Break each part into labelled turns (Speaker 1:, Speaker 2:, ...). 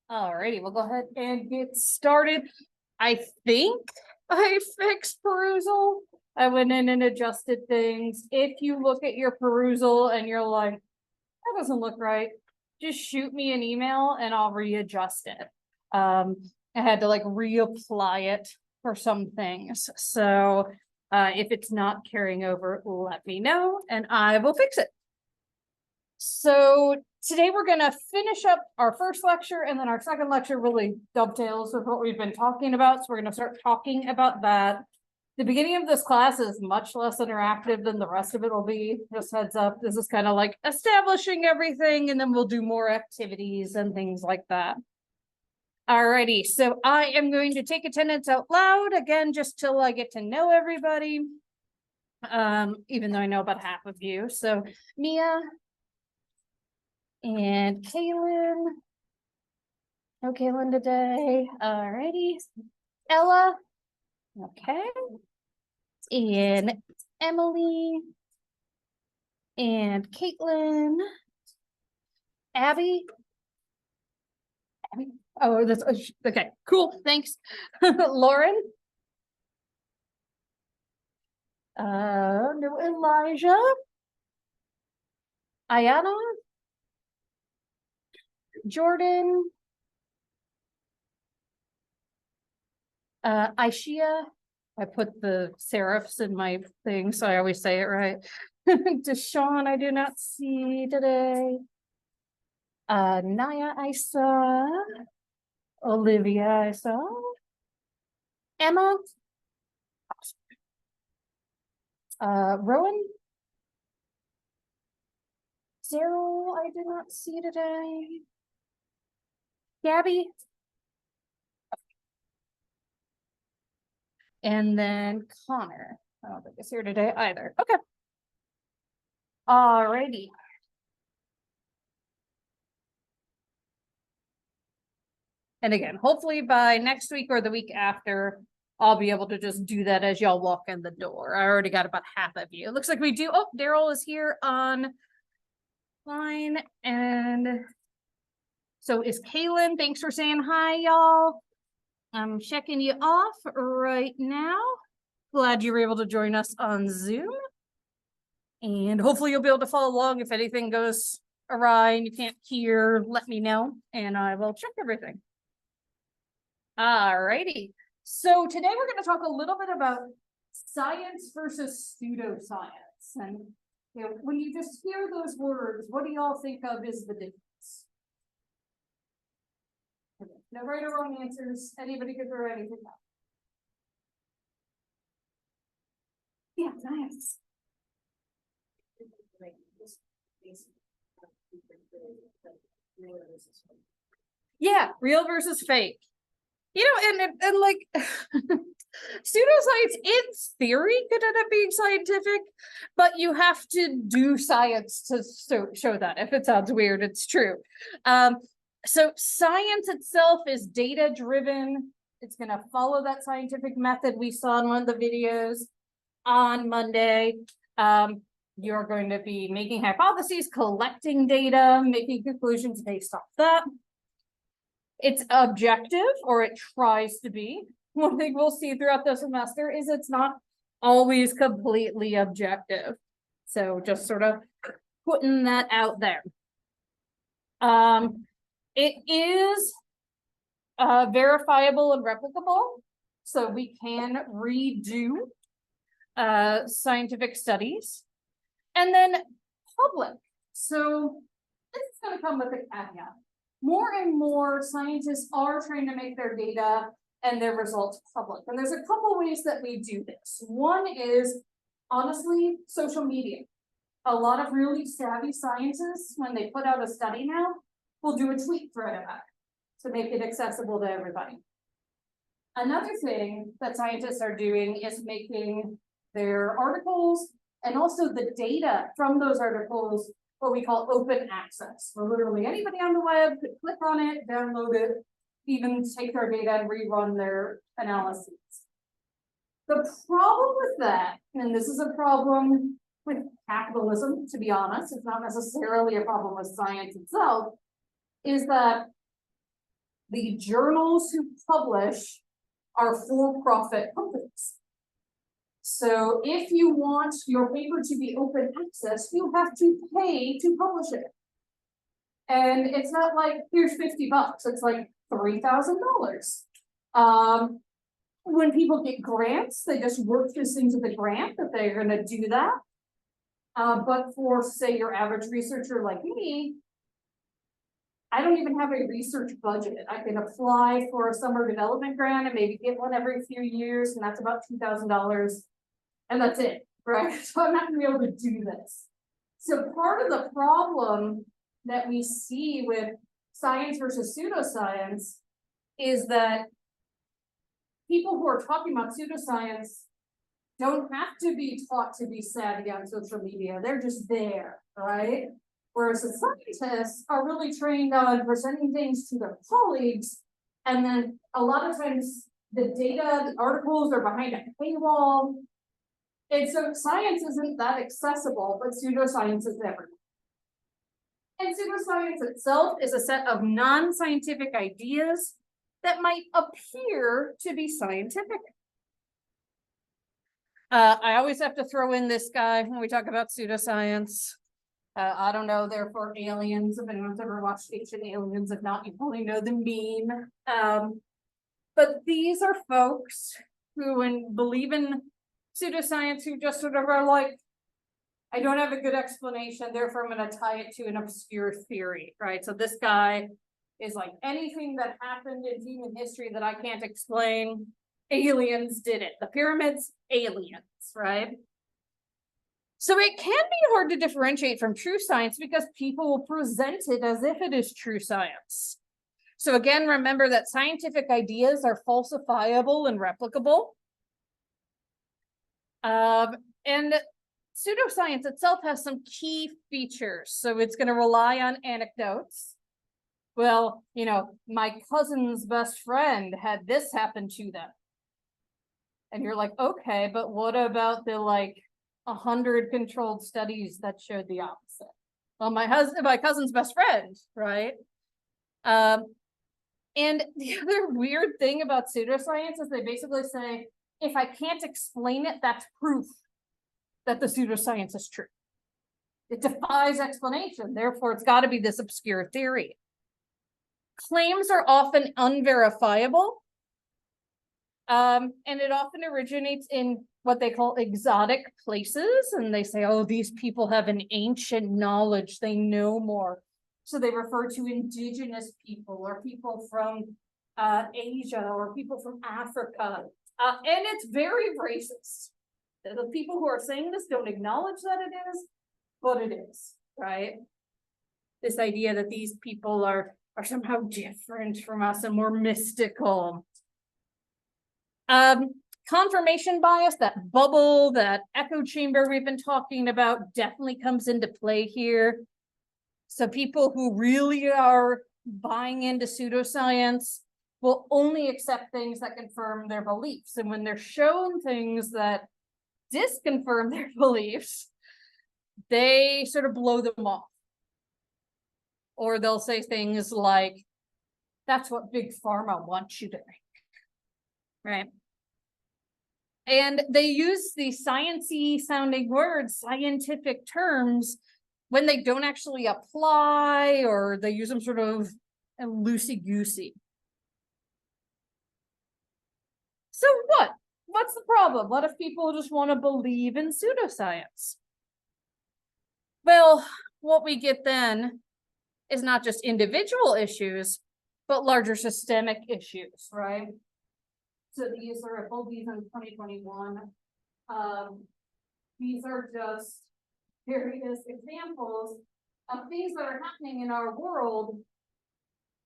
Speaker 1: Alrighty, we'll go ahead and get started. I think I fixed perusal. I went in and adjusted things. If you look at your perusal and you're like, that doesn't look right, just shoot me an email and I'll readjust it. I had to like reapply it for some things. So if it's not carrying over, let me know and I will fix it. So today we're going to finish up our first lecture, and then our second lecture really dovetails with what we've been talking about. So we're going to start talking about that. The beginning of this class is much less interactive than the rest of it will be. Just heads up, this is kind of like establishing everything, and then we'll do more activities and things like that. Alrighty, so I am going to take attendance out loud again, just till I get to know everybody. Even though I know about half of you. So Mia and Kaylin. No Kaylin today. Alrighty. Ella. Okay. And Emily. And Caitlin. Abby. Abby. Oh, that's okay. Cool. Thanks. Lauren. No Elijah. Ayana. Jordan. Aishia. I put the serifs in my thing, so I always say it right. Deshawn, I do not see today. Naya, I saw. Olivia, I saw. Emma. Rowan. Daryl, I did not see today. Gabby. And then Connor. I don't think he's here today either. Okay. Alrighty. And again, hopefully by next week or the week after, I'll be able to just do that as y'all walk in the door. I already got about half of you. It looks like we do. Oh, Daryl is here on line. And so is Kaylin. Thanks for saying hi, y'all. I'm checking you off right now. Glad you were able to join us on Zoom. And hopefully you'll be able to follow along. If anything goes awry and you can't hear, let me know and I will check everything. Alrighty. So today we're going to talk a little bit about science versus pseudoscience. And you know, when you just hear those words, what do y'all think of is the difference? Okay. No right or wrong answers. Anybody could throw anything out. Yeah, nice. Yeah, real versus fake. You know, and like pseudoscience in theory could end up being scientific, but you have to do science to show that. If it sounds weird, it's true. So science itself is data driven. It's going to follow that scientific method we saw in one of the videos on Monday. You're going to be making hypotheses, collecting data, making conclusions based off that. It's objective, or it tries to be. One thing we'll see throughout the semester is it's not always completely objective. So just sort of putting that out there. It is verifiable and replicable, so we can redo scientific studies. And then public. So this is going to come with a caveat. More and more scientists are trying to make their data and their results public. And there's a couple ways that we do this. One is, honestly, social media. A lot of really savvy scientists, when they put out a study now, will do a tweet thread about it to make it accessible to everybody. Another thing that scientists are doing is making their articles and also the data from those articles what we call open access. So literally anybody on the web could click on it, download it, even take their data and rerun their analyses. The problem with that, and this is a problem with capitalism, to be honest, it's not necessarily a problem with science itself, is that the journals who publish are for-profit companies. So if you want your paper to be open access, you have to pay to publish it. And it's not like, here's $50, it's like $3,000. When people get grants, they just work through things with the grant that they're gonna do that. But for, say, your average researcher like me, I don't even have a research budget. I can apply for a summer development grant and maybe get one every few years, and that's about $2,000. And that's it, right? So I'm not gonna be able to do this. So part of the problem that we see with science versus pseudoscience is that people who are talking about pseudoscience don't have to be taught to be savvy on social media. They're just there, right? Whereas the scientists are really trained on presenting things to their colleagues. And then a lot of times the data, the articles are behind a paywall. And so science isn't that accessible, but pseudoscience is everywhere. And pseudoscience itself is a set of non-scientific ideas that might appear to be scientific. I always have to throw in this guy when we talk about pseudoscience. I don't know, they're for aliens. If anyone's ever watched Ancient Aliens, if not, you probably know the meme. But these are folks who believe in pseudoscience, who just sort of are like, I don't have a good explanation, therefore I'm going to tie it to an obscure theory, right? So this guy is like, anything that happened in human history that I can't explain, aliens did it. The pyramids, aliens, right? So it can be hard to differentiate from true science because people will present it as if it is true science. So again, remember that scientific ideas are falsifiable and replicable. And pseudoscience itself has some key features. So it's going to rely on anecdotes. Well, my cousin's best friend had this happen to them. And you're like, okay, but what about the 100 controlled studies that showed the opposite? Well, my cousin's best friend, right? And the other weird thing about pseudoscience is they basically say, if I can't explain it, that's proof that the pseudoscience is true. It defies explanation, therefore it's got to be this obscure theory. Claims are often unverifiable, and it often originates in what they call exotic places, and they say, oh, these people have an ancient knowledge, they know more. So they refer to indigenous people or people from Asia or people from Africa, and it's very racist. The people who are saying this don't acknowledge that it is, but it is, right? This idea that these people are somehow different from us and more mystical. Confirmation bias, that bubble, that echo chamber we've been talking about, definitely comes into play here. So people who really are buying into pseudoscience will only accept things that confirm their beliefs. And when they're shown things that disconfirm their beliefs, they sort of blow them off. Or they'll say things like, that's what big pharma wants you to think, right? And they use these sciencey sounding words, scientific terms, when they don't actually apply, or they use them sort of loosey-goosey. So what's the problem? What if people just want to believe in pseudoscience? Well, what we get then is not just individual issues, but larger systemic issues, right? So these are both these in 2021. These are just various examples of things that are happening in our world,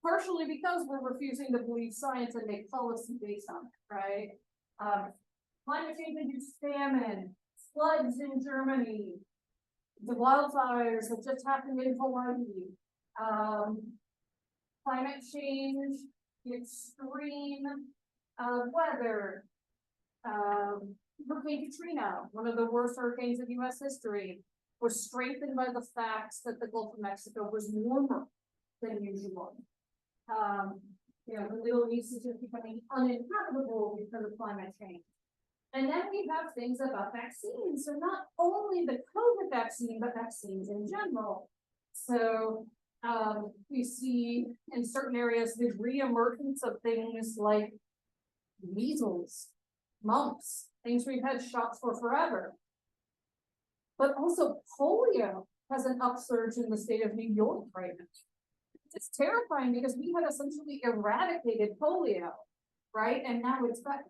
Speaker 1: partially because we're refusing to believe science and make policy based on it, right? Climate change-induced famine, floods in Germany, the wildfires that just happened in Hawaii, climate change, the extreme weather, Hurricane Katrina, one of the worst hurricanes in U.S. history, was strengthened by the fact that the Gulf of Mexico was warmer than usual. The Middle East is just becoming uninhabitable because of climate change. And then we have things about vaccines. So not only the COVID vaccine, but vaccines in general. So we see in certain areas the reemergence of things like measles, mumps, things we've had shots for forever. But also polio has an upsurge in the state of New York right now. It's terrifying because we had essentially eradicated polio, right? And now it's back.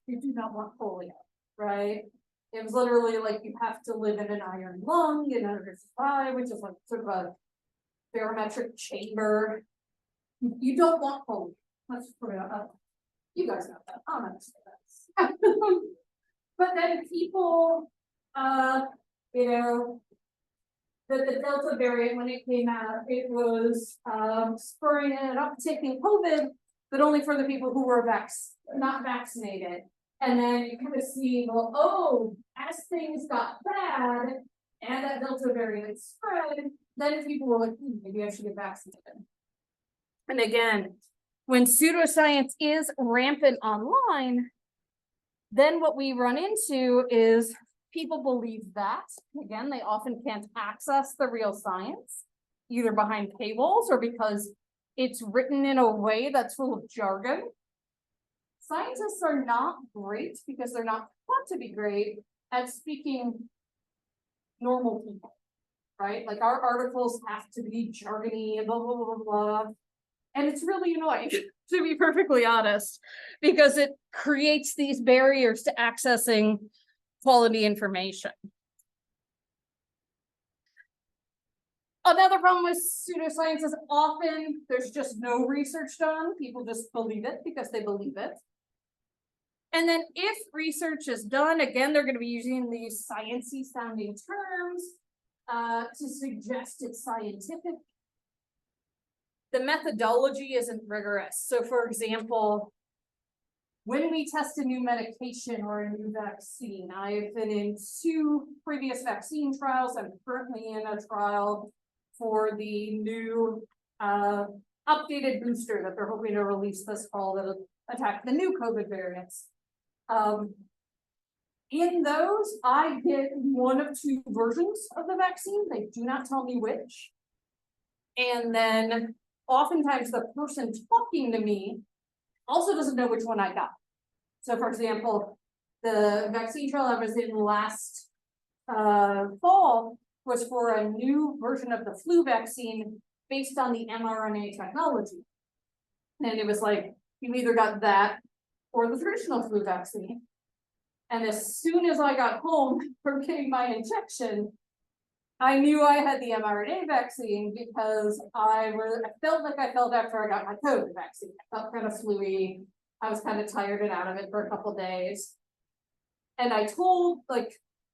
Speaker 1: You do not want polio, right? It was literally like you have to live in an iron lung in order to survive, which is like sort of a barometric chamber. You don't want polio. Let's just put it up. You guys know that. I'm not say that. But then people, the Delta variant, when it came out, it was spurring an uptick in COVID, but only for the people who were not vaccinated. And then you kind of see, well, oh, as things got bad and that Delta variant spread, then people were like, maybe I should get vaccinated. And again, when pseudoscience is rampant online, then what we run into is people believe that. Again, they often can't access the real science, either behind paywalls or because it's written in a way that's full of jargon. Scientists are not great because they're not taught to be great at speaking normal people, right? Like our articles have to be jargony and blah, blah, blah, blah, blah. And it's really annoying, to be perfectly honest, because it creates these barriers to accessing quality information. Another problem with pseudoscience is often there's just no research done. People just believe it because they believe it. And then if research is done, again, they're going to be using these sciencey sounding terms to suggest it's scientific. The methodology isn't rigorous. So for example, when we test a new medication or a new vaccine, I've been in 2 previous vaccine trials. I'm currently in a trial for the new updated booster that they're hoping to release this fall that'll attack the new COVID variants. In those, I get 1 of 2 versions of the vaccine. They do not tell me which. And then oftentimes the person talking to me also doesn't know which one I got. So for example, the vaccine trial I was in last fall was for a new version of the flu vaccine based on the mRNA technology. And it was like, you either got that or the traditional flu vaccine. And as soon as I got home from getting my injection, I knew I had the mRNA vaccine because I felt like I felt after I got my COVID vaccine. I felt kind of flu-y. I was kind of tired and out of it for a couple of days. And I told like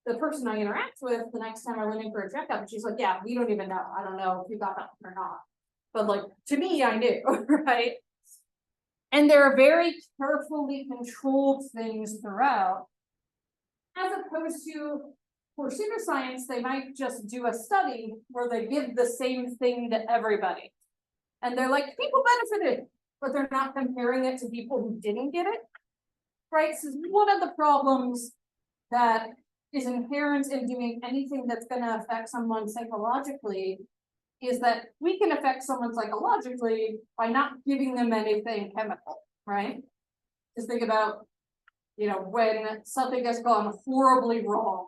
Speaker 1: the person I interact with the next time I went in for a checkup, and she's like, yeah, we don't even know. I don't know if you got that one or not. But like, to me, I knew, right? And there are very carefully controlled things throughout, as opposed to for pseudoscience, they might just do a study where they give the same thing to everybody. And they're like, people benefited, but they're not comparing it to people who didn't get it. Right? So one of the problems that is inherent in doing anything that's going to affect someone psychologically is that we can affect someone psychologically by not giving them anything chemical, right? Just think about, you know, when something has gone horribly wrong,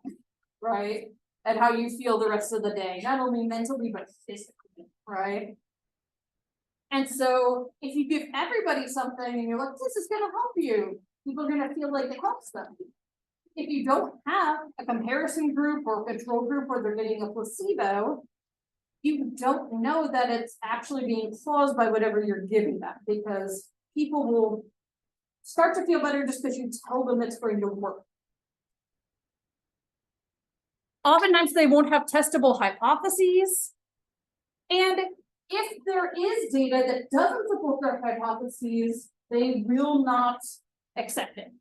Speaker 1: right? And how you feel the rest of the day, not only mentally, but physically, right? And so if you give everybody something and you're like, this is going to help you, people are going to feel like it helps them. If you don't have a comparison group or control group where they're getting a placebo, you don't know that it's actually being caused by whatever you're giving them, because people will start to feel better just because you tell them it's going to work. Oftentimes they won't have testable hypotheses. And if there is data that doesn't support their hypotheses, they will not accept it.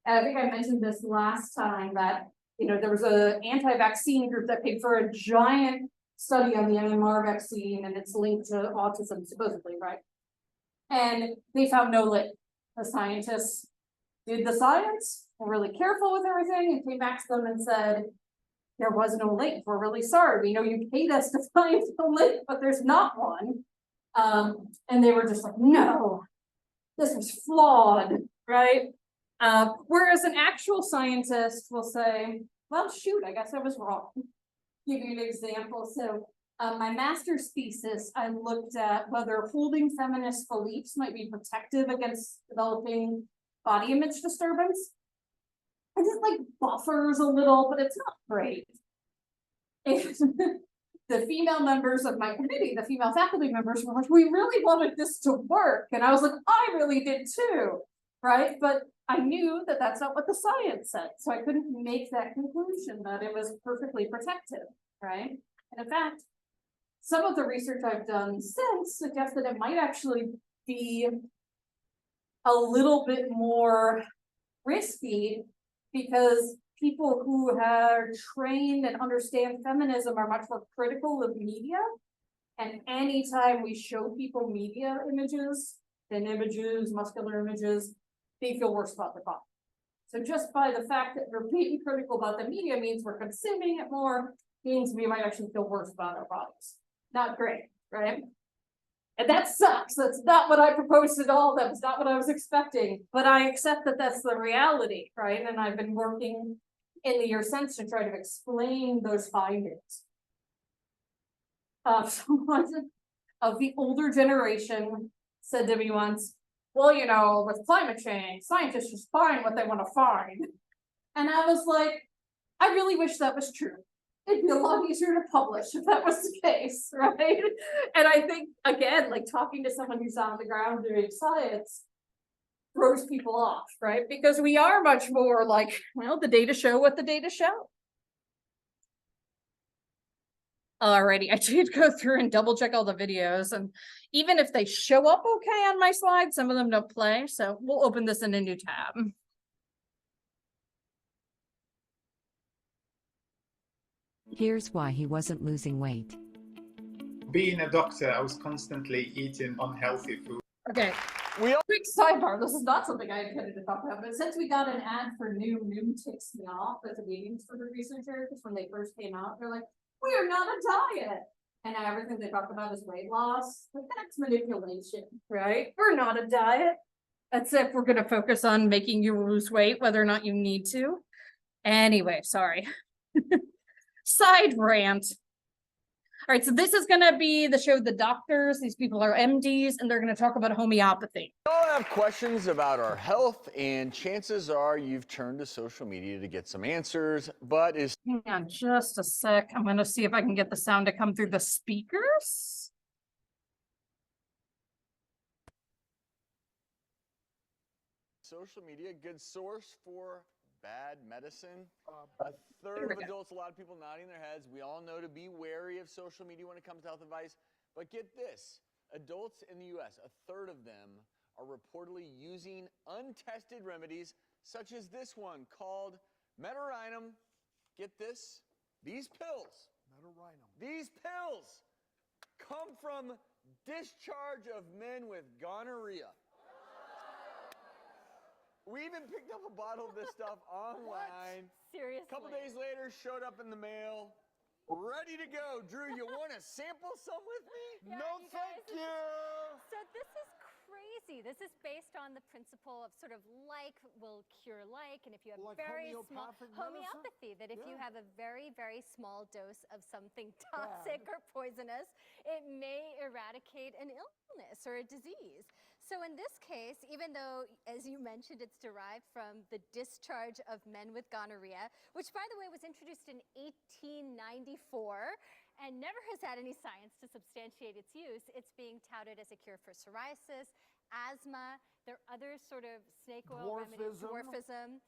Speaker 1: And I think I mentioned this last time that, you know, there was an anti-vaccine group that paid for a giant study on the MMR vaccine, and it's linked to autism, supposedly, right? And they found no link. The scientists did the science, were really careful with everything, and came back to them and said, there was no link. We're really sorry. We know you paid us to find the link, but there's not one. And they were just like, no, this is flawed, right? Whereas an actual scientist will say, well, shoot, I guess I was wrong. Give you an example. So my master's thesis, I looked at whether holding feminist beliefs might be protective against developing body image disturbance. And it like buffers a little, but it's not great. And the female members of my committee, the female faculty members were like, we really wanted this to work. And I was like, I really did too, right? But I knew that that's not what the science said. So I couldn't make that conclusion that it was perfectly protective, right? And in fact, some of the research I've done since suggests that it might actually be a little bit more risky, because people who are trained and understand feminism are much more critical of media. And anytime we show people media images, thin images, muscular images, they feel worse about their body. So just by the fact that we're being critical about the media means we're consuming it more, means we might actually feel worse about our bodies. Not great, right? And that sucks. That's not what I proposed at all. That was not what I was expecting. But I accept that that's the reality, right? And I've been working in the year since to try to explain those findings. Someone of the older generation said to me once, well, you know, with climate change, scientists just find what they want to find. And I was like, I really wish that was true. it'd be a lot easier to publish if that was the case, right? And I think, again, like talking to someone who's on the ground doing science throws people off, right? Because we are much more like, well, the data show what the data show. Alrighty, I did go through and double check all the videos, and even if they show up okay on my slides, some of them don't play, so we'll open this in a new tab.
Speaker 2: Here's why he wasn't losing weight.
Speaker 3: Being a doctor, I was constantly eating unhealthy food.
Speaker 1: Okay, quick sidebar, this is not something I intended to talk about, but since we got an ad for Noom ticks me off as a vegan food researcher, because when they first came out, they're like, we are not a diet. And now everything they talk about is weight loss. But that's manipulation, right? We're not a diet. That's if we're gonna focus on making you lose weight, whether or not you need to. Anyway, sorry. Side rant. All right, so this is gonna be the show The Doctors. These people are MDs, and they're gonna talk about homeopathy.
Speaker 4: We all have questions about our health, and chances are you've turned to social media to get some answers, but is
Speaker 1: Hang on just a sec. I'm gonna see if I can get the sound to come through the speakers.
Speaker 4: social media a good source for bad medicine? A third of adults, a lot of people nodding their heads. We all know to be wary of social media when it comes to health advice. But get this, adults in the US, a third of them are reportedly using untested remedies such as this one called Metarhinum. Get this, these pills.
Speaker 5: Metarhinum.
Speaker 4: These pills come from discharge of men with gonorrhea. We even picked up a bottle of this stuff online.
Speaker 6: Seriously?
Speaker 4: A couple days later, showed up in the mail, ready to go. Drew, you want to sample some with me?
Speaker 6: Yeah,
Speaker 5: No,
Speaker 6: you
Speaker 5: thank
Speaker 6: guys,
Speaker 5: you.
Speaker 6: So this is crazy. This is based on the principle of sort of like will cure like, and if you have
Speaker 5: Like
Speaker 6: very small
Speaker 5: homeopathic medicine?
Speaker 6: homeopathy, that if you
Speaker 5: Yeah.
Speaker 6: have a very, very small dose of something toxic or poisonous, it may eradicate an illness or a disease. So in this case, even though, as you mentioned, it's derived from the discharge of men with gonorrhea, which by the way was introduced in 1894 and never has had any science to substantiate its use, it's being touted as a cure for psoriasis, asthma, there are other sort of snake oil remedies, dwarfism,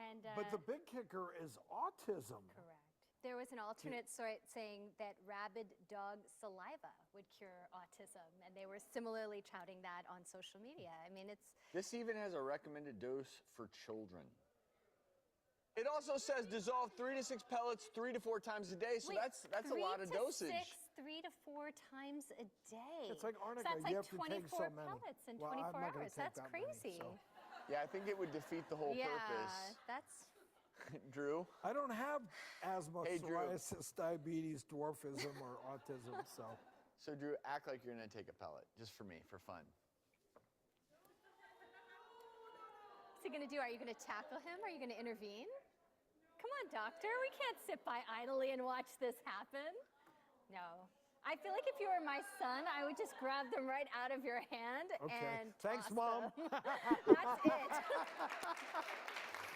Speaker 6: and
Speaker 5: But the big kicker is autism.
Speaker 6: correct. There was an alternate sort saying that rabid dog saliva would cure autism, and they were similarly touting that on social media. I mean, it's
Speaker 4: This even has a recommended dose for children. It also says dissolve 3 to 6 pellets 3 to 4 times a day, so
Speaker 6: wait,
Speaker 4: that's a lot of dosage.
Speaker 6: 3 to 4 times a day.
Speaker 5: It's like
Speaker 6: So
Speaker 5: arnica.
Speaker 6: that's
Speaker 5: you
Speaker 6: like
Speaker 5: have to take
Speaker 6: 24
Speaker 5: so many.
Speaker 6: pellets in
Speaker 5: Well, I'm
Speaker 6: 24
Speaker 5: not gonna
Speaker 6: hours.
Speaker 5: take
Speaker 6: That's
Speaker 5: that many,
Speaker 6: crazy.
Speaker 5: so.
Speaker 4: Yeah, I think it would defeat the whole
Speaker 6: Yeah,
Speaker 4: purpose.
Speaker 6: that's
Speaker 4: Drew?
Speaker 5: I don't have asthma,
Speaker 4: Hey, Drew.
Speaker 5: psoriasis, diabetes, dwarfism, or autism, so.
Speaker 4: So Drew, act like you're gonna take a pellet, just for me, for fun.
Speaker 6: what's he gonna do? Are you gonna tackle him? Are you gonna intervene? Come on, doctor. We can't sit by idly and watch this happen. No. I feel like if you were my son, I would just grab them right out of your hand
Speaker 5: Okay.
Speaker 6: and
Speaker 5: Thanks,
Speaker 6: toss
Speaker 5: Mom.
Speaker 6: them. That's it.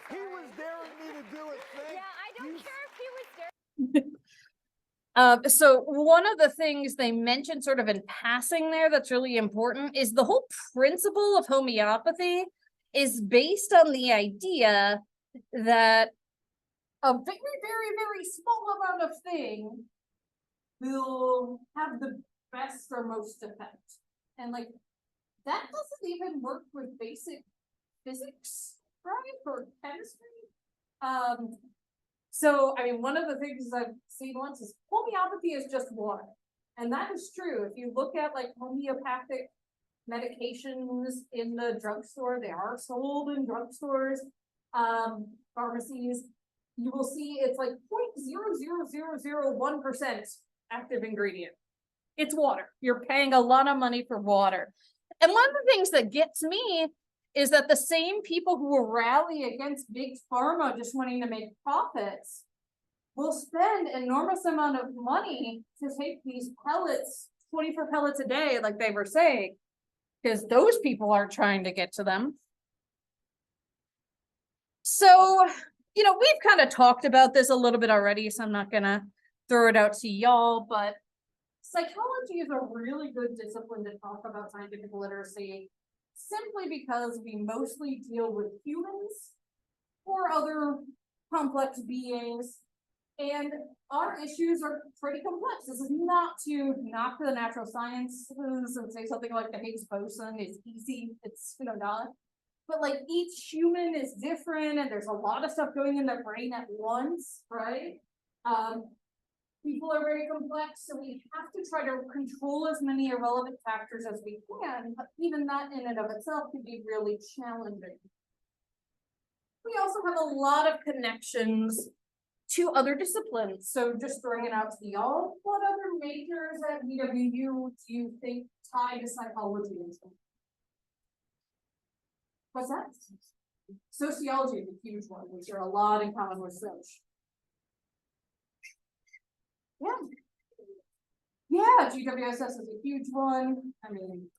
Speaker 5: He was daring me to do it.
Speaker 6: Yeah, I don't care if he was there.
Speaker 1: So one of the things they mentioned sort of in passing there that's really important is the whole principle of homeopathy is based on the idea that a very, very, very small amount of thing will have the best or most effect. And like, that doesn't even work with basic physics, right? Or chemistry. So, I mean, one of the things I've seen once is homeopathy is just water. And that is true. If you look at like homeopathic medications in the drugstore, they are sold in drugstores, pharmacies, you will see it's like 0.00001% active ingredient. It's water. You're paying a lot of money for water. And one of the things that gets me is that the same people who will rally against big pharma just wanting to make profits will spend enormous amount of money to take these pellets, 24 pellets a day, like they were saying, because those people are trying to get to them. So, you know, we've kind of talked about this a little bit already, so I'm not gonna throw it out to y'all, but psychology is a really good discipline to talk about scientific literacy, simply because we mostly deal with humans or other complex beings, and our issues are pretty complex. This is not to knock the natural sciences and say something like the Higgs boson is easy. It's, not. But like each human is different, and there's a lot of stuff going in their brain at once, right? People are very complex, so we have to try to control as many irrelevant factors as we can, but even that in and of itself can be really challenging. We also have a lot of connections to other disciplines. So just throwing it out to y'all, what other majors at VWU do you think tie to psychology? What's that? Sociology is a huge one. We share a lot in common with Soc. Yeah, GWSS is a huge one. I mean,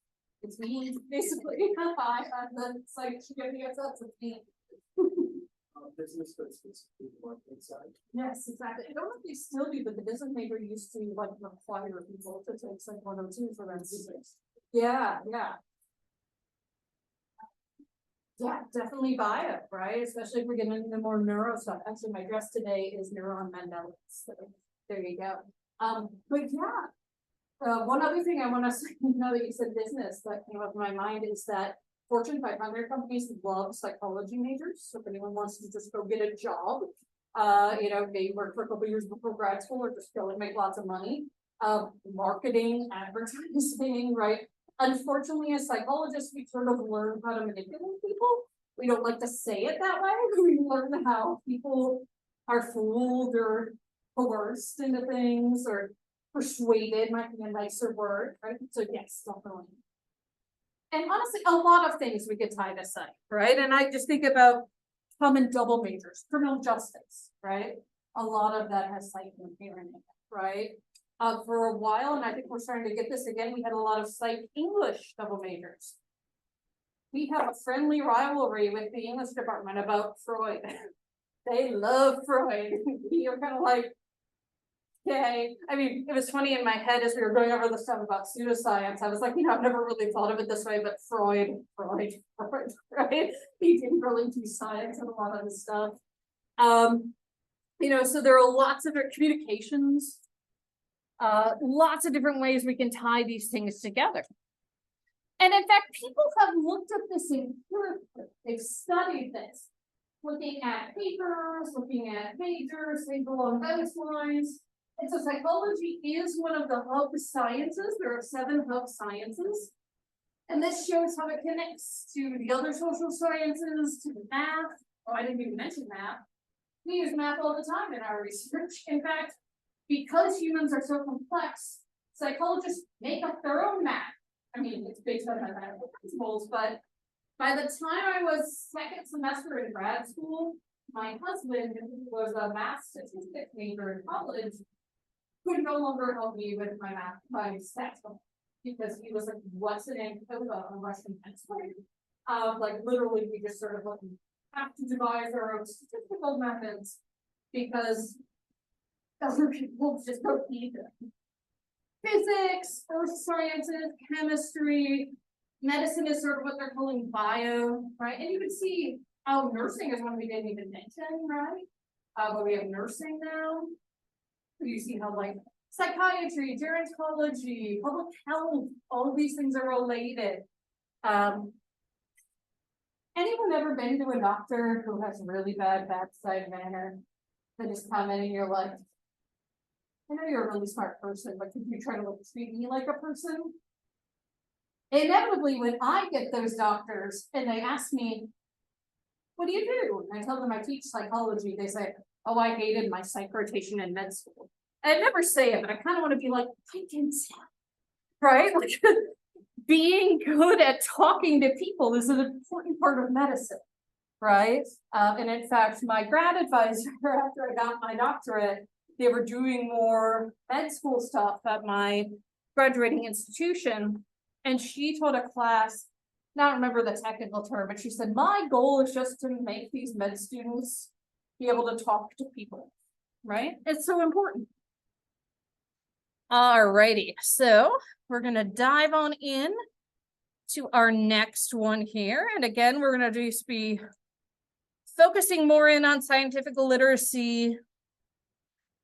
Speaker 1: it's me, basically. I have the like GWSS, it's me.
Speaker 5: Business that's more inside.
Speaker 1: Yes, exactly. I don't know if they still do, but the business major used to like require people to take Psych 102 for that physics. Yeah. Yeah, definitely bio, right? Especially if we're getting into more neuro stuff. Actually, my dress today is Neuron Mandela. So there you go. But yeah, one other thing I want to say, now that you said business, that came up in my mind is that Fortune 500 companies love psychology majors. So if anyone wants to just go get a job, they work for a couple years before grad school or just go and make lots of money. Marketing, advertising, right? Unfortunately, as psychologists, we sort of learn how to manipulate people. We don't like to say it that way. We learn how people are fooled or coerced into things, or persuaded might be a nicer word, right? So yes, definitely. And honestly, a lot of things we could tie to psych, right? And I just think about common double majors, criminal justice, right? A lot of that has psych inherent in it, right? For a while, and I think we're starting to get this again, we had a lot of psych English double majors. We have a friendly rivalry with the English department about Freud. They love Freud. You're kind of like, okay. I mean, it was funny in my head as we were going over the stuff about pseudoscience. I was like, I've never really thought of it this way, but Freud, right? He didn't really do science and a lot of this stuff. So there are lots of communications, lots of different ways we can tie these things together. And in fact, people have looked at this empirically. They've studied this, looking at papers, looking at majors, things along those lines. And so psychology is one of the hub sciences. There are 7 hub sciences. And this shows how it connects to the other social sciences, to math. Oh, I didn't even mention math. We use math all the time in our research. In fact, because humans are so complex, psychologists make up their own math. I mean, it's based on mathematical principles, but by the time I was second semester in grad school, my husband, who was a math statistics major in college, could no longer help me with my stats because he was like, what's an ANCOVA on Russian pencil? Literally, we just sort of have to devise our own statistical methods because other people just don't need them. Physics, earth sciences, chemistry, medicine is sort of what they're calling bio, right? And you can see how nursing is one we didn't even mention, right? But we have nursing now. You see how psychiatry, gerontology, public health, all of these things are related. Anyone ever been to a doctor who has really bad bedside manner? They just come in and you're like, I know you're a really smart person, but could you try to treat me like a person? Inevitably, when I get those doctors and they ask me, what do you do? And I tell them I teach psychology, they say, oh, I hated my psych rotation in med school. I never say it, but I kind of want to be like, I didn't say it, right? Being good at talking to people is an important part of medicine, right? And in fact, my grad advisor, after I got my doctorate, they were doing more med school stuff at my graduating institution. And she taught a class, not remember the technical term, but she said, my goal is just to make these med students be able to talk to people, right? It's so important. Alrighty, so we're gonna dive on in to our next one here. And again, we're gonna just be focusing more in on scientific literacy.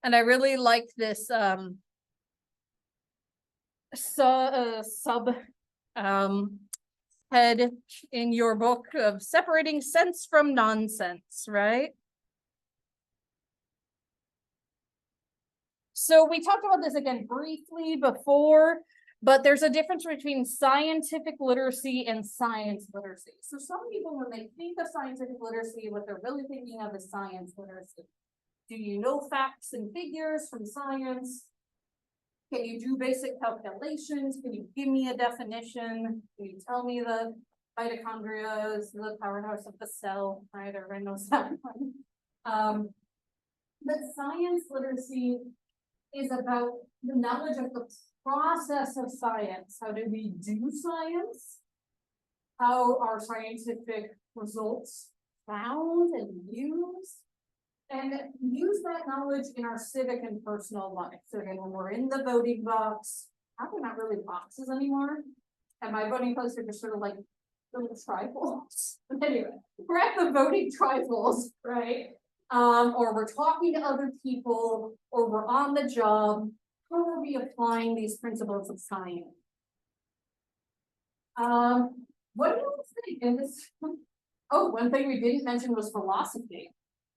Speaker 1: And I really like this sub head in your book of separating sense from nonsense, right? So we talked about this again briefly before, but there's a difference between scientific literacy and science literacy. So some people, when they think of scientific literacy, what they're really thinking of is science literacy. Do you know facts and figures from science? Can you do basic calculations? Can you give me a definition? Can you tell me the mitochondria is the powerhouse of the cell, right? Everyone knows that one. But science literacy is about the knowledge of the process of science. How do we do science? How are scientific results found and used? And use that knowledge in our civic and personal life. So again, when we're in the voting box, they're not really boxes anymore. And my voting posts are just sort of like little trifles. But anyway, we're at the voting trifles, right? Or we're talking to other people, or we're on the job. How are we applying these principles of science? What do you think? And this, oh, one thing we didn't mention was philosophy.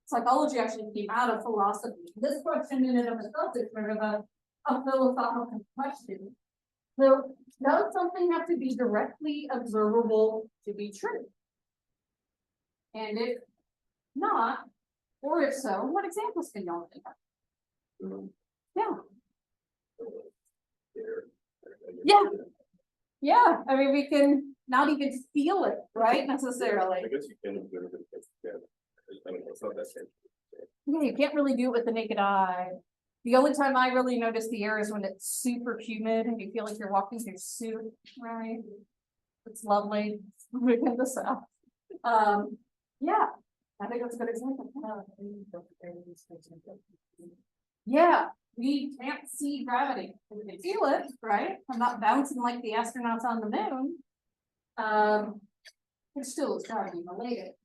Speaker 1: Psychology actually came out of philosophy. This question in and of itself is sort of a philosophical question. So, does something have to be directly observable to be true? And if not, or if so, what examples can y'all think of? Yeah. Yeah, I mean, we can not even feel it, right, necessarily.
Speaker 7: I guess you can observe it, but yeah, I mean, it's not that same.
Speaker 1: Yeah, you can't really do it with the naked eye. The only time I really notice the air is when it's super humid and you feel like you're walking through soup, right? It's lovely. We're in the south. Yeah, I think that's a good example. Yeah, we can't see gravity. We can feel it, right? I'm not bouncing like the astronauts on the moon. Which still is gravity related.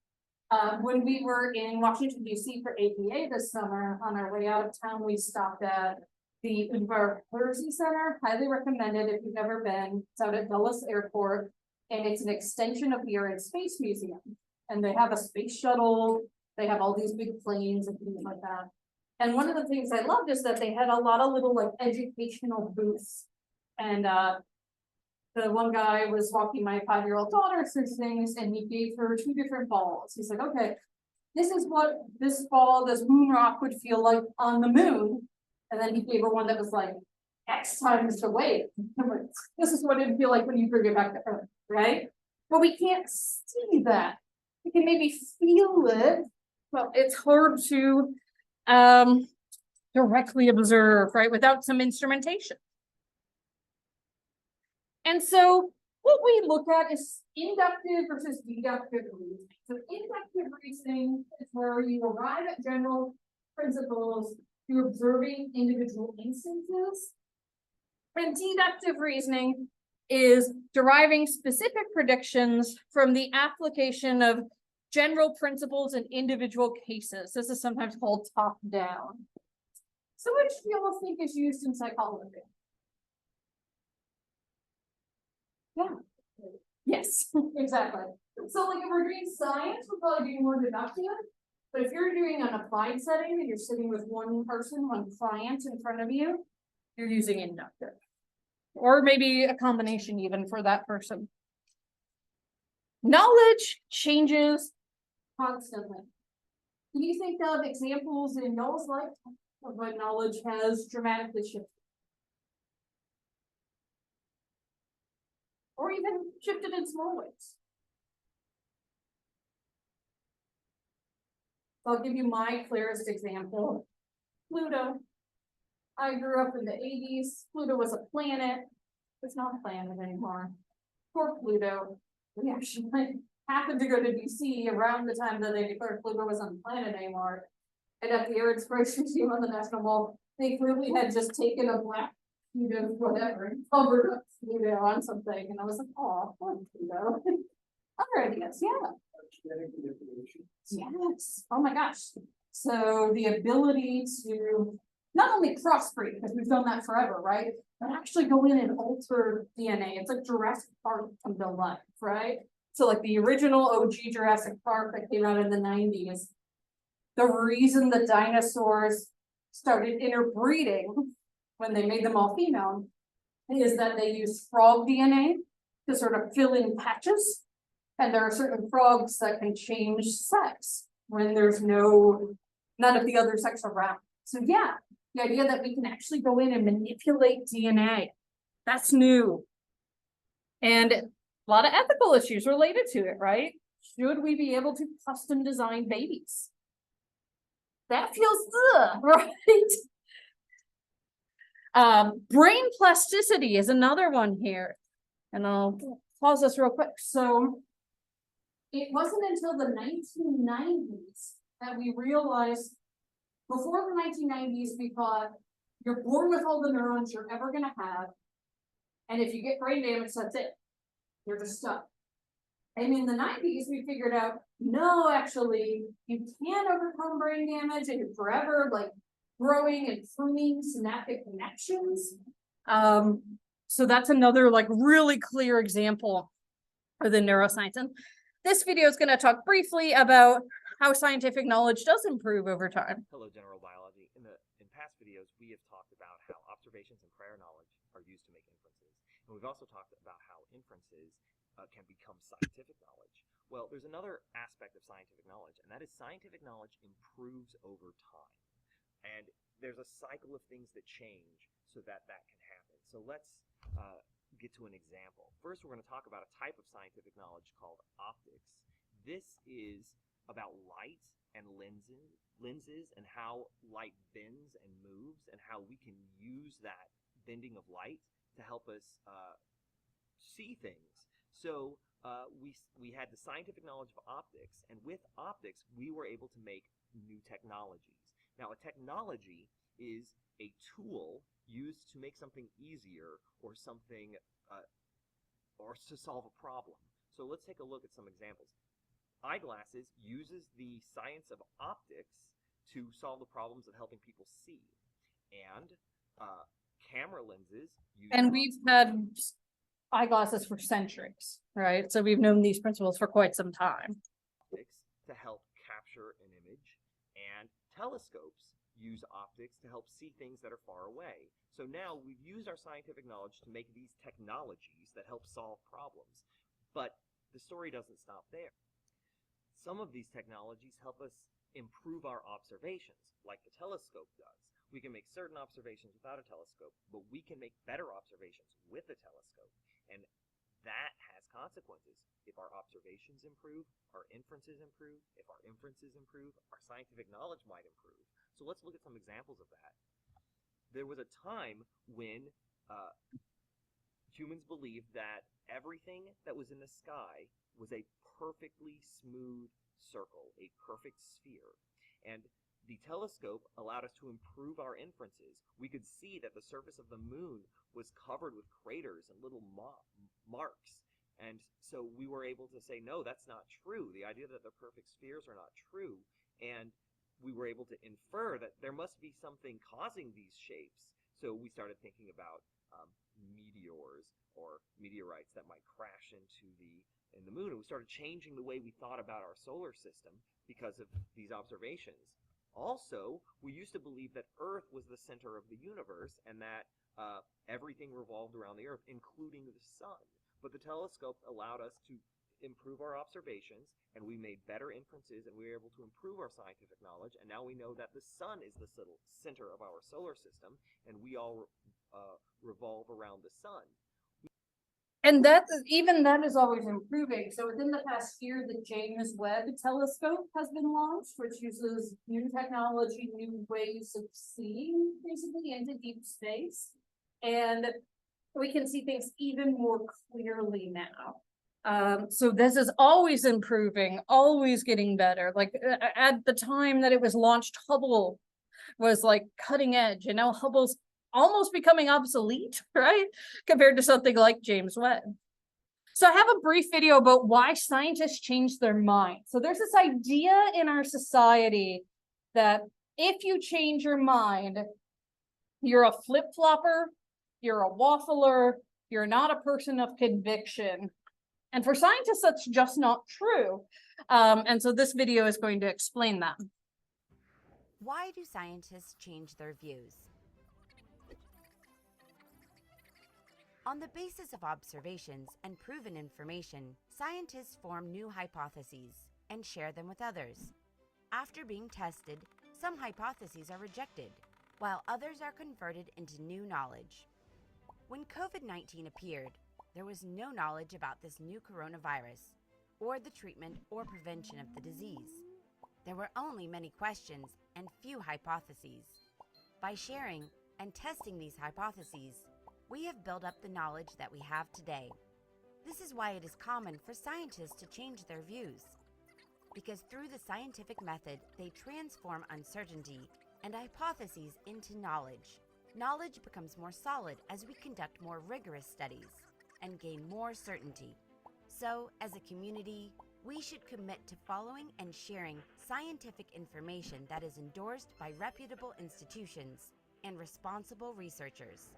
Speaker 1: When we were in Washington, D.C. for APA this summer, on our way out of town, we stopped at the Udvar Literacy Center. Highly recommended if you've never been. It's out at Dulles Airport, and it's an extension of the Air and Space Museum. And they have a space shuttle. They have all these big planes and things like that. And one of the things I loved is that they had a lot of little like educational booths. And the one guy was walking my 5-year-old daughter through things, and he gave her 2 different balls. He's like, okay, this is what this ball, this moon rock would feel like on the moon. And then he gave her one that was like X times the weight. This is what it'd feel like when you bring it back to Earth, right? But we can't see that. We can maybe feel it, but it's hard to directly observe, right, without some instrumentation. And so what we look at is inductive versus deductive reasoning. So inductive reasoning is where you arrive at general principles through observing individual instances. And deductive reasoning is deriving specific predictions from the application of general principles in individual cases. This is sometimes called top-down. So which do you all think is used in psychology? Yeah. Yes, exactly. So like if we're doing science, we're probably doing more deductive. But if you're doing an applied setting and you're sitting with one person, one client in front of you, you're using inductive. Or maybe a combination even for that person. Knowledge changes constantly. Can you think of examples in y'all's life of when knowledge has dramatically shifted? Or even shifted in small ways. I'll give you my clearest example. Pluto. I grew up in the 80s. Pluto was a planet. It's not a planet anymore. Poor Pluto. We actually happened to go to DC around the time that they declared Pluto wasn't a planet anymore. And at the Air and Space Museum on the National Mall, they clearly had just taken a black whatever, covered up, on something, and I was like, oh, Alright, yes, yeah. Yes, oh my gosh. So the ability to not only crossbreed, because we've done that forever, right? But actually go in and alter DNA. It's like Jurassic Park come to life, right? So like the original OG Jurassic Park that came out in the 90s. The reason the dinosaurs started interbreeding when they made them all female is that they used frog DNA to sort of fill in patches. And there are certain frogs that can change sex when there's none of the other sex around. So yeah, the idea that we can actually go in and manipulate DNA, that's new. And a lot of ethical issues related to it, right? Should we be able to custom design babies? That feels right? Brain plasticity is another one here. And I'll pause this real quick. So it wasn't until the 1990s that we realized, before the 1990s, we thought you're born with all the neurons you're ever gonna have. And if you get brain damage, that's it. You're just stuck. And in the 90s, we figured out, no, actually, you can overcome brain damage and you're forever like growing and pruning synaptic connections. So that's another like really clear example of the neuroscience. And this video is going to talk briefly about how scientific knowledge does improve over time.
Speaker 8: Hello, General Biology. In past videos, we have talked about how observations and prior knowledge are used to make inferences. And we've also talked about how inferences can become scientific knowledge. Well, there's another aspect of scientific knowledge, and that is scientific knowledge improves over time. And there's a cycle of things that change so that that can happen. So let's get to an example. First, we're going to talk about a type of scientific knowledge called optics. This is about light and lenses and how light bends and moves and how we can use that bending of light to help us see things. So we had the scientific knowledge of optics, and with optics, we were able to make new technologies. Now, a technology is a tool used to make something easier or something, or to solve a problem. So let's take a look at some examples. Eyeglasses uses the science of optics to solve the problems of helping people see. And camera lenses use
Speaker 1: And we've had eyeglasses for centuries, right? So we've known these principles for quite some time.
Speaker 8: optics to help capture an image, and telescopes use optics to help see things that are far away. So now we've used our scientific knowledge to make these technologies that help solve problems. But the story doesn't stop there. Some of these technologies help us improve our observations, like the telescope does. We can make certain observations without a telescope, but we can make better observations with a telescope. And that has consequences. If our observations improve, our inferences improve. If our inferences improve, our scientific knowledge might improve. So let's look at some examples of that. There was a time when humans believed that everything that was in the sky was a perfectly smooth circle, a perfect sphere. And the telescope allowed us to improve our inferences. We could see that the surface of the moon was covered with craters and little marks. And so we were able to say, no, that's not true. The idea that they're perfect spheres are not true. And we were able to infer that there must be something causing these shapes. So we started thinking about meteors or meteorites that might crash into the moon. And we started changing the way we thought about our solar system because of these observations. Also, we used to believe that Earth was the center of the universe and that everything revolved around the Earth, including the sun. But the telescope allowed us to improve our observations, and we made better inferences, and we were able to improve our scientific knowledge. And now we know that the sun is the center of our solar system, and we all revolve around the sun.
Speaker 1: And that is always improving. So within the past year, the James Webb Telescope has been launched, which uses new technology, new ways of seeing basically into deep space. And we can see things even more clearly now. So this is always improving, always getting better. Like at the time that it was launched, Hubble was like cutting edge, and now Hubble's almost becoming obsolete, right? Compared to something like James Webb. So I have a brief video about why scientists change their mind. So there's this idea in our society that if you change your mind, you're a flip-flopper, you're a waffler, you're not a person of conviction. And for scientists, that's just not true. And so this video is going to explain that.
Speaker 9: Why do scientists change their views? On the basis of observations and proven information, scientists form new hypotheses and share them with others. After being tested, some hypotheses are rejected, while others are converted into new knowledge. When COVID-19 appeared, there was no knowledge about this new coronavirus, or the treatment or prevention of the disease. There were only many questions and few hypotheses. By sharing and testing these hypotheses, we have built up the knowledge that we have today. This is why it is common for scientists to change their views. Because through the scientific method, they transform uncertainty and hypotheses into knowledge. Knowledge becomes more solid as we conduct more rigorous studies and gain more certainty. So, as a community, we should commit to following and sharing scientific information that is endorsed by reputable institutions and responsible researchers.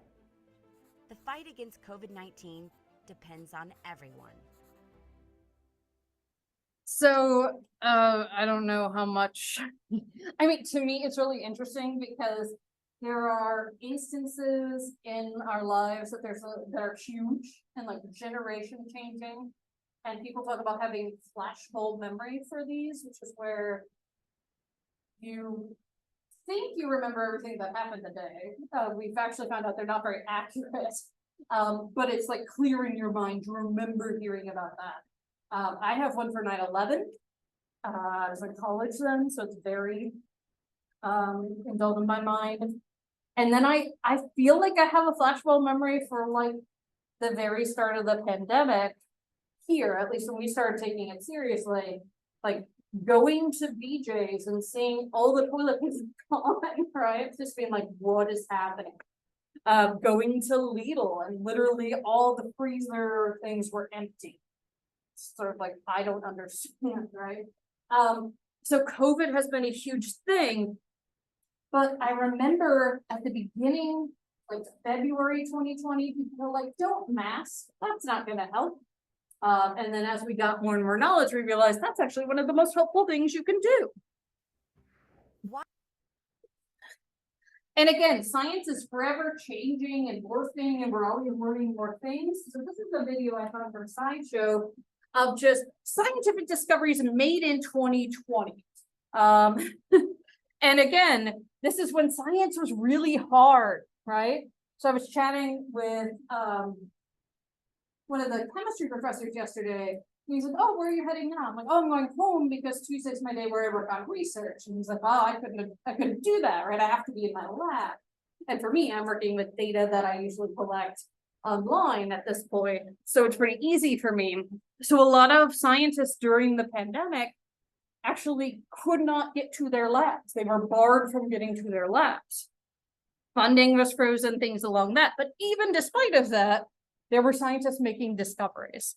Speaker 9: The fight against COVID-19 depends on everyone.
Speaker 1: So, I don't know how much, I mean, to me, it's really interesting because there are instances in our lives that that are huge and like generation changing. And people talk about having flashbulb memory for these, which is where you think you remember everything that happened today. We've actually found out they're not very accurate, but it's like clear in your mind to remember hearing about that. I have one for 9/11. I was in college then, so it's very indulged in my mind. And then I feel like I have a flashbulb memory for like the very start of the pandemic here, at least when we started taking it seriously, like going to BJ's and seeing all the toilet paper gone, right? Just being like, what is happening? Going to Lidl and literally all the freezer things were empty. Sort of like, I don't understand, right? So COVID has been a huge thing, but I remember at the beginning, like February 2020, people were like, don't mask, that's not gonna help. And then as we got more and more knowledge, we realized that's actually one of the most helpful things you can do.
Speaker 9: Why?
Speaker 1: And again, science is forever changing and morphing, and we're always learning more things. So this is a video I found from SciShow of just scientific discoveries made in 2020. And again, this is when science was really hard, right? So I was chatting with one of the chemistry professors yesterday. He's like, oh, where are you heading now? I'm like, oh, I'm going home because Tuesday's my day where I work on research. And he's like, oh, I couldn't do that, right? I have to be in my lab. And for me, I'm working with data that I usually collect online at this point. So it's pretty easy for me. So a lot of scientists during the pandemic actually could not get to their labs. They were barred from getting to their labs. Funding was frozen, things along that. But even despite of that, there were scientists making discoveries.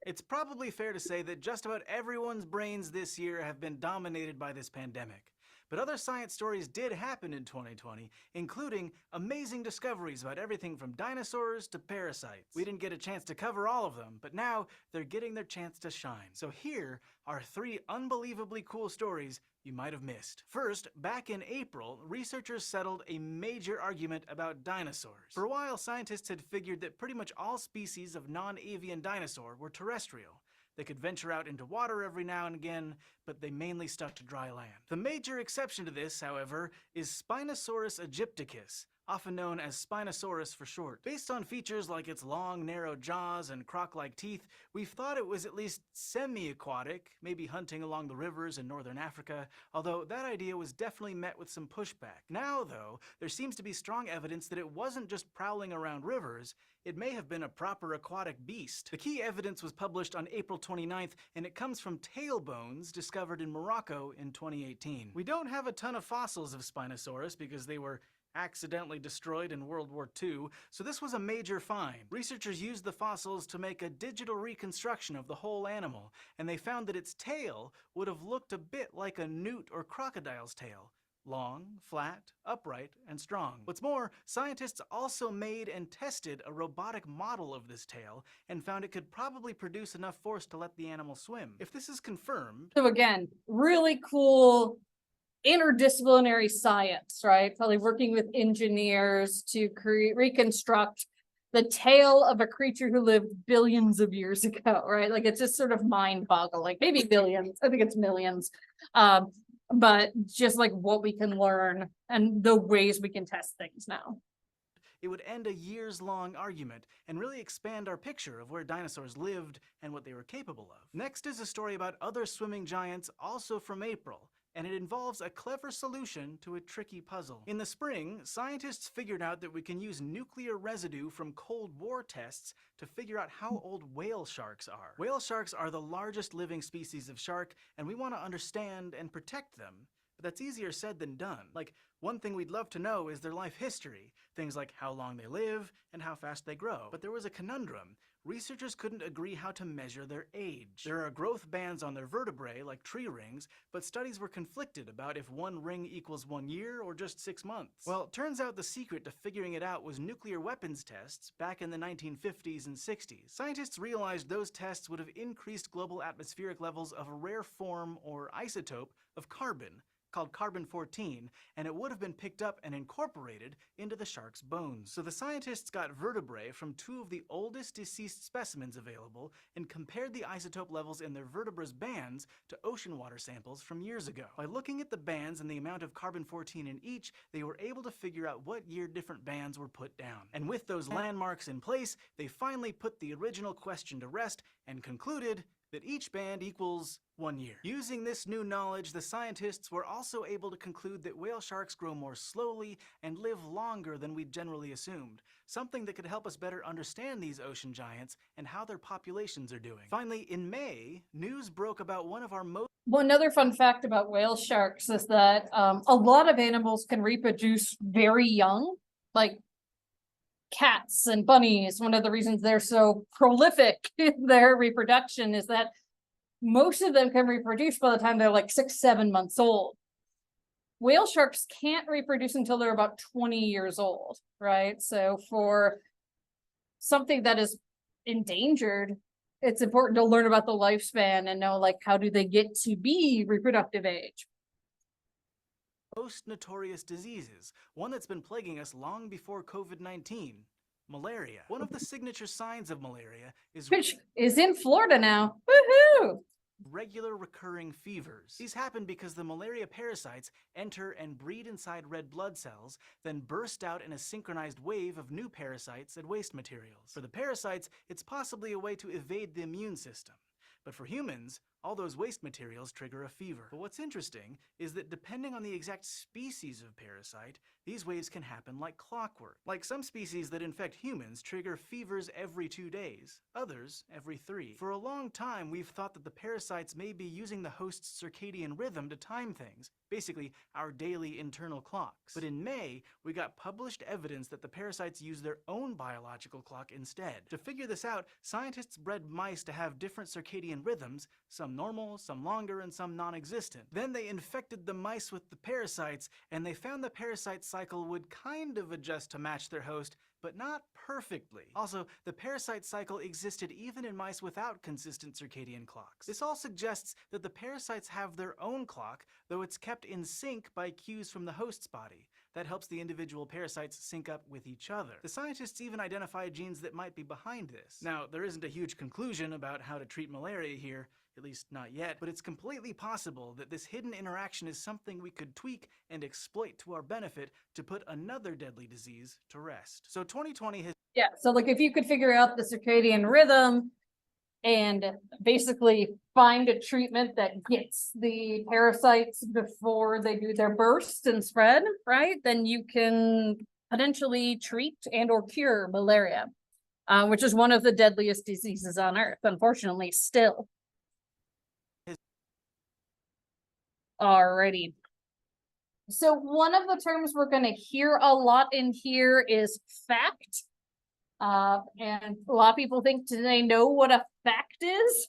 Speaker 10: It's probably fair to say that just about everyone's brains this year have been dominated by this pandemic. But other science stories did happen in 2020, including amazing discoveries about everything from dinosaurs to parasites. We didn't get a chance to cover all of them, but now they're getting their chance to shine. So here are 3 unbelievably cool stories you might have missed. First, back in April, researchers settled a major argument about dinosaurs. For a while, scientists had figured that pretty much all species of non-avian dinosaur were terrestrial. They could venture out into water every now and again, but they mainly stuck to dry land. The major exception to this, however, is Spinosaurus aegypticus, often known as Spinosaurus for short. Based on features like its long, narrow jaws and croc-like teeth, we've thought it was at least semi-aquatic, maybe hunting along the rivers in northern Africa, although that idea was definitely met with some pushback. Now, though, there seems to be strong evidence that it wasn't just prowling around rivers, it may have been a proper aquatic beast. The key evidence was published on April 29th, and it comes from tail bones discovered in Morocco in 2018. We don't have a ton of fossils of Spinosaurus because they were accidentally destroyed in World War II, so this was a major find. Researchers used the fossils to make a digital reconstruction of the whole animal, and they found that its tail would have looked a bit like a newt or crocodile's tail. Long, flat, upright, and strong. What's more, scientists also made and tested a robotic model of this tail and found it could probably produce enough force to let the animal swim. If this is confirmed...
Speaker 1: So again, really cool interdisciplinary science, right? Probably working with engineers to reconstruct the tail of a creature who lived billions of years ago, right? Like, it's just sort of mind-boggling. Maybe billions. I think it's millions. But just like what we can learn and the ways we can test things now.
Speaker 10: It would end a years-long argument and really expand our picture of where dinosaurs lived and what they were capable of. Next is a story about other swimming giants, also from April, and it involves a clever solution to a tricky puzzle. In the spring, scientists figured out that we can use nuclear residue from Cold War tests to figure out how old whale sharks are. Whale sharks are the largest living species of shark, and we want to understand and protect them. But that's easier said than done. Like, one thing we'd love to know is their life history, things like how long they live and how fast they grow. But there was a conundrum. Researchers couldn't agree how to measure their age. There are growth bands on their vertebrae, like tree rings, but studies were conflicted about if one ring equals 1 year or just 6 months. Well, it turns out the secret to figuring it out was nuclear weapons tests back in the 1950s and 60s. Scientists realized those tests would have increased global atmospheric levels of a rare form or isotope of carbon, called carbon-14, and it would have been picked up and incorporated into the shark's bones. So the scientists got vertebrae from 2 of the oldest deceased specimens available and compared the isotope levels in their vertebra's bands to ocean water samples from years ago. By looking at the bands and the amount of carbon-14 in each, they were able to figure out what year different bands were put down. And with those landmarks in place, they finally put the original question to rest and concluded that each band equals 1 year. Using this new knowledge, the scientists were also able to conclude that whale sharks grow more slowly and live longer than we generally assumed, something that could help us better understand these ocean giants and how their populations are doing. Finally, in May, news broke about one of our most...
Speaker 1: Well, another fun fact about whale sharks is that a lot of animals can reproduce very young, like cats and bunnies. One of the reasons they're so prolific in their reproduction is that most of them can reproduce by the time they're like 6-7 months old. Whale sharks can't reproduce until they're about 20 years old, right? So for something that is endangered, it's important to learn about the lifespan and know, like, how do they get to be reproductive age?
Speaker 10: Most notorious diseases, one that's been plaguing us long before COVID-19, malaria. One of the signature signs of malaria is...
Speaker 1: Which is in Florida now. Woohoo!
Speaker 10: Regular recurring fevers. These happen because the malaria parasites enter and breed inside red blood cells, then burst out in a synchronized wave of new parasites and waste materials. For the parasites, it's possibly a way to evade the immune system. But for humans, all those waste materials trigger a fever. But what's interesting is that depending on the exact species of parasite, these waves can happen like clockwork. Like some species that infect humans trigger fevers every 2 days, others every 3. For a long time, we've thought that the parasites may be using the host's circadian rhythm to time things, basically our daily internal clocks. But in May, we got published evidence that the parasites use their own biological clock instead. To figure this out, scientists bred mice to have different circadian rhythms, some normal, some longer, and some non-existent. Then they infected the mice with the parasites, and they found the parasite cycle would kind of adjust to match their host, but not perfectly. Also, the parasite cycle existed even in mice without consistent circadian clocks. This all suggests that the parasites have their own clock, though it's kept in sync by cues from the host's body. that helps the individual parasites sync up with each other. The scientists even identified genes that might be behind this. Now, there isn't a huge conclusion about how to treat malaria here, at least not yet, but it's completely possible that this hidden interaction is something we could tweak and exploit to our benefit to put another deadly disease to rest. So 2020 has
Speaker 1: Yeah, so like if you could figure out the circadian rhythm and basically find a treatment that gets the parasites before they do their burst and spread, right? Then you can potentially treat and or cure malaria, which is one of the deadliest diseases on earth, unfortunately, still. Alrighty. So one of the terms we're going to hear a lot in here is fact. And a lot of people think, do they know what a fact is?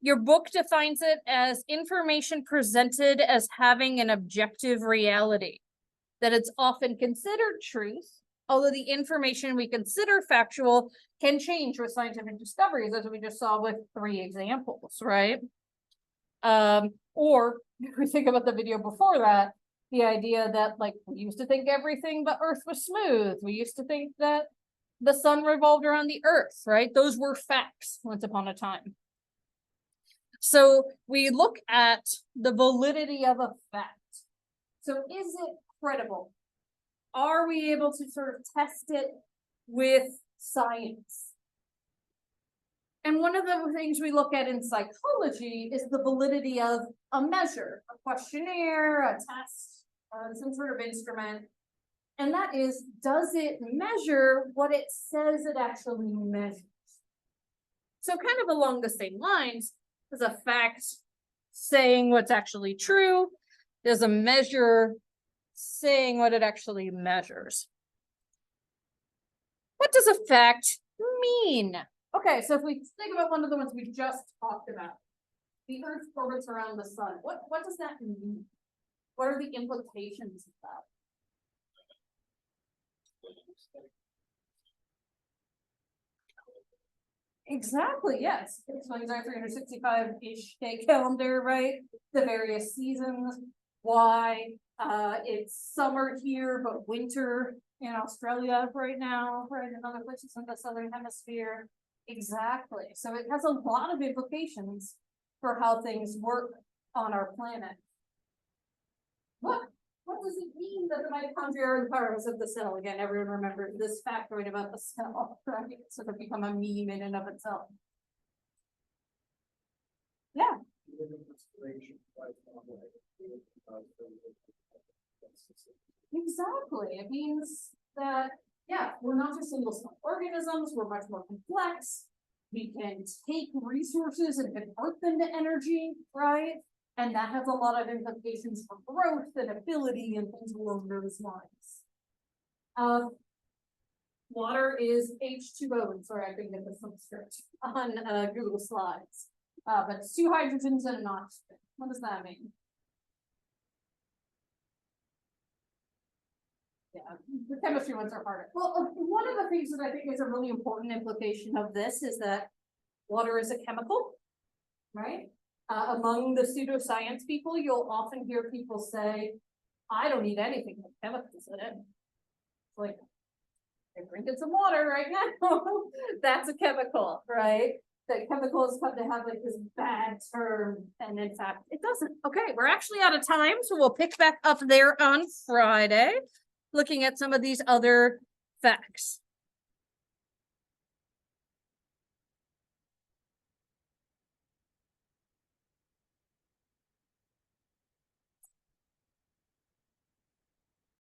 Speaker 1: Your book defines it as information presented as having an objective reality, that it's often considered truth, although the information we consider factual can change with scientific discoveries, as we just saw with 3 examples, right? Or if we think about the video before that, the idea that like we used to think everything but Earth was smooth. We used to think that the sun revolved around the Earth, right? Those were facts once upon a time. So we look at the validity of a fact. So is it credible? Are we able to sort of test it with science? And one of the things we look at in psychology is the validity of a measure, a questionnaire, a test, some sort of instrument. And that is, does it measure what it says it actually measures? So kind of along the same lines, is a fact saying what's actually true? There's a measure saying what it actually measures. What does a fact mean? Okay, so if we think about one of the ones we just talked about, the Earth orbits around the sun. What does that mean? What are the implications of that? Exactly, yes. It's like our 365-ish day calendar, right? The various seasons, why it's summer here, but winter in Australia right now, right? In other places in the southern hemisphere. Exactly. So it has a lot of implications for how things work on our planet. What does it mean that the mitochondria are the powers of the cell? Again, everyone remembers this factoid about the cell, right? It's sort of become a meme in and of itself. Yeah. Exactly. It means that, yeah, we're not just single-cell organisms, we're much more complex. We can take resources and convert them to energy, right? And that has a lot of implications for growth and ability and things along those lines. Water is H2O. Sorry, I couldn't get this from script on Google Slides. But it's 2 hydrogens and an oxygen. What does that mean? Yeah, the chemistry ones are harder. Well, one of the things that I think is a really important implication of this is that water is a chemical, right? Among the pseudoscience people, you'll often hear people say, I don't need anything with chemicals in it. It's like, I'm drinking some water right now. That's a chemical, right? That chemicals come to have like this bad term, and in fact, it doesn't. Okay, we're actually out of time, so we'll pick back up there on Friday, looking at some of these other facts.